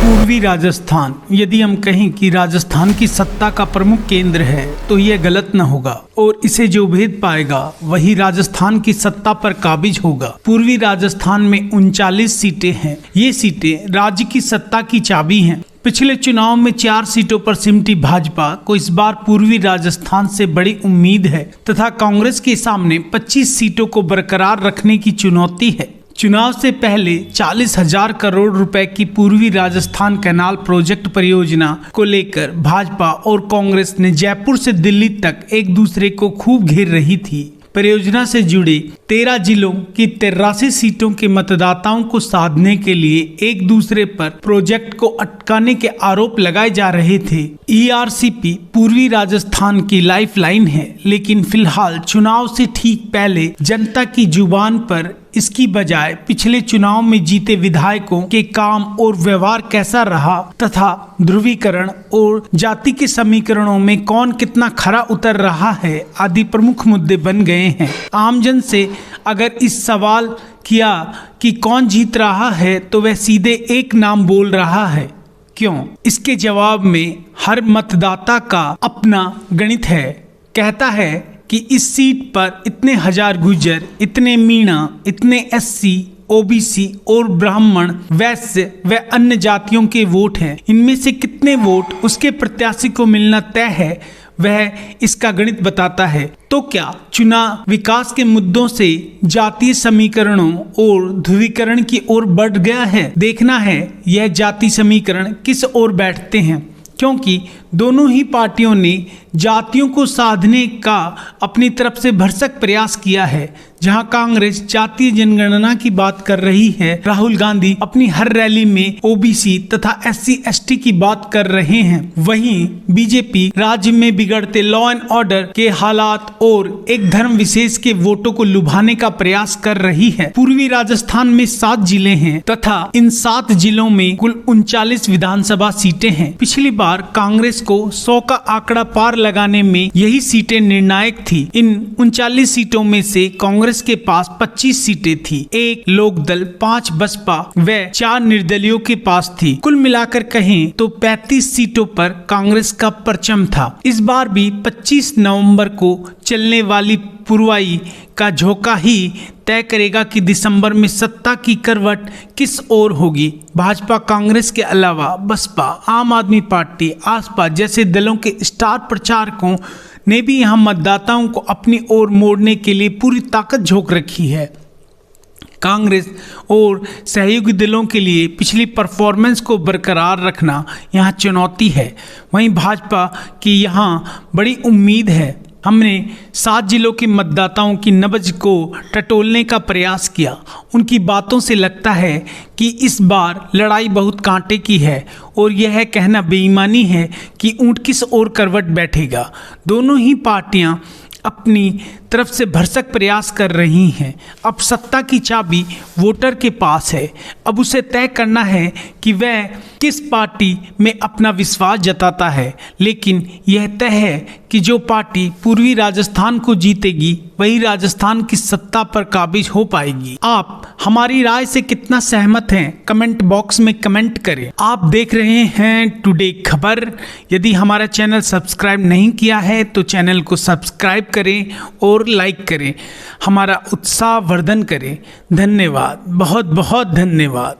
पूर्वी राजस्थान, यदि हम कहें कि राजस्थान की सत्ता का प्रमुख केंद्र है तो यह गलत न होगा और इसे जो भेद पाएगा वही राजस्थान की सत्ता पर काबिज होगा। पूर्वी राजस्थान में 39 सीटें हैं। ये सीटें राज्य की सत्ता की चाबी हैं। पिछले चुनाव में 4 सीटों पर सिमटी भाजपा को इस बार पूर्वी राजस्थान से बड़ी उम्मीद है तथा कांग्रेस के सामने 25 सीटों को बरकरार रखने की चुनौती है। चुनाव से पहले 40,000 करोड़ रुपए की पूर्वी राजस्थान कैनाल प्रोजेक्ट परियोजना को लेकर भाजपा और कांग्रेस ने जयपुर से दिल्ली तक एक दूसरे को खूब घेर रही थी। परियोजना से जुड़े 13 जिलों की 83 सीटों के मतदाताओं को साधने के लिए एक दूसरे पर प्रोजेक्ट को अटकाने के आरोप लगाए जा रहे थे। ERCP पूर्वी राजस्थान की लाइफलाइन है, लेकिन फिलहाल चुनाव से ठीक पहले जनता की जुबान पर इसकी बजाय पिछले चुनाव में जीते विधायकों के काम और व्यवहार कैसा रहा तथा ध्रुवीकरण और जाति के समीकरणों में कौन कितना खरा उतर रहा है आदि प्रमुख मुद्दे बन गए हैं। आमजन से अगर इस सवाल किया कि कौन जीत रहा है तो वह सीधे एक नाम बोल रहा है। क्यों? इसके जवाब में हर मतदाता का अपना गणित है। कहता है कि इस सीट पर इतने हजार गुर्जर, इतने मीणा, इतने SC, OBC और ब्राह्मण, वैश्य व अन्य जातियों के वोट हैं। इनमें से कितने वोट उसके प्रत्याशी को मिलना तय है, वह इसका गणित बताता है। तो क्या चुनाव विकास के मुद्दों से जातीय समीकरणों और ध्रुवीकरण की ओर बढ़ गया है? देखना है यह जाति समीकरण किस ओर बैठते हैं, क्योंकि दोनों ही पार्टियों ने जातियों को साधने का अपनी तरफ से भरसक प्रयास किया है। जहां कांग्रेस जातीय जनगणना की बात कर रही है, राहुल गांधी अपनी हर रैली में OBC तथा SC ST की बात कर रहे हैं। वहीं बीजेपी राज्य में बिगड़ते लॉ एंड ऑर्डर के हालात और एक धर्म विशेष के वोटों को लुभाने का प्रयास कर रही है। पूर्वी राजस्थान में 7 जिले हैं तथा इन 7 जिलों में कुल 39 विधानसभा सीटें हैं। पिछली बार कांग्रेस को 100 का आंकड़ा पार लगाने में यही सीटें निर्णायक थी। इन 39 सीटों में से कांग्रेस के पास 25 सीटें थी, 1 लोकदल, 5 बसपा व 4 निर्दलियों के पास थी। कुल मिलाकर कहें तो 35 सीटों पर कांग्रेस का परचम था। इस बार भी 25 नवंबर को चलने वाली पुरवाई का झोंका ही तय करेगा कि दिसंबर में सत्ता की करवट किस ओर होगी। भाजपा कांग्रेस के अलावा बसपा, आम आदमी पार्टी, आसपा जैसे दलों के स्टार प्रचारकों ने भी यहां मतदाताओं को अपनी ओर मोड़ने के लिए पूरी ताकत झोंक रखी है। कांग्रेस और सहयोगी दलों के लिए पिछली परफॉर्मेंस को बरकरार रखना यहाँ चुनौती है। वहीं भाजपा की यहाँ बड़ी उम्मीद है। हमने 7 जिलों के मतदाताओं की नब्ज को टटोलने का प्रयास किया। उनकी बातों से लगता है कि इस बार लड़ाई बहुत कांटे की है और यह कहना बेईमानी है कि ऊंट किस ओर करवट बैठेगा। दोनों ही पार्टियां अपनी तरफ से भरसक प्रयास कर रही हैं। अब सत्ता की चाबी वोटर के पास है। अब उसे तय करना है कि वह किस पार्टी में अपना विश्वास जताता है। लेकिन यह तय है कि जो पार्टी पूर्वी राजस्थान को जीतेगी वही राजस्थान की सत्ता पर काबिज हो पाएगी। आप हमारी राय से कितना सहमत हैं, कमेंट बॉक्स में कमेंट करें। आप देख रहे हैं टुडे खबर। यदि हमारा चैनल सब्सक्राइब नहीं किया है तो चैनल को सब्सक्राइब करें और लाइक करें, हमारा उत्साह वर्धन करें। धन्यवाद, बहुत बहुत धन्यवाद।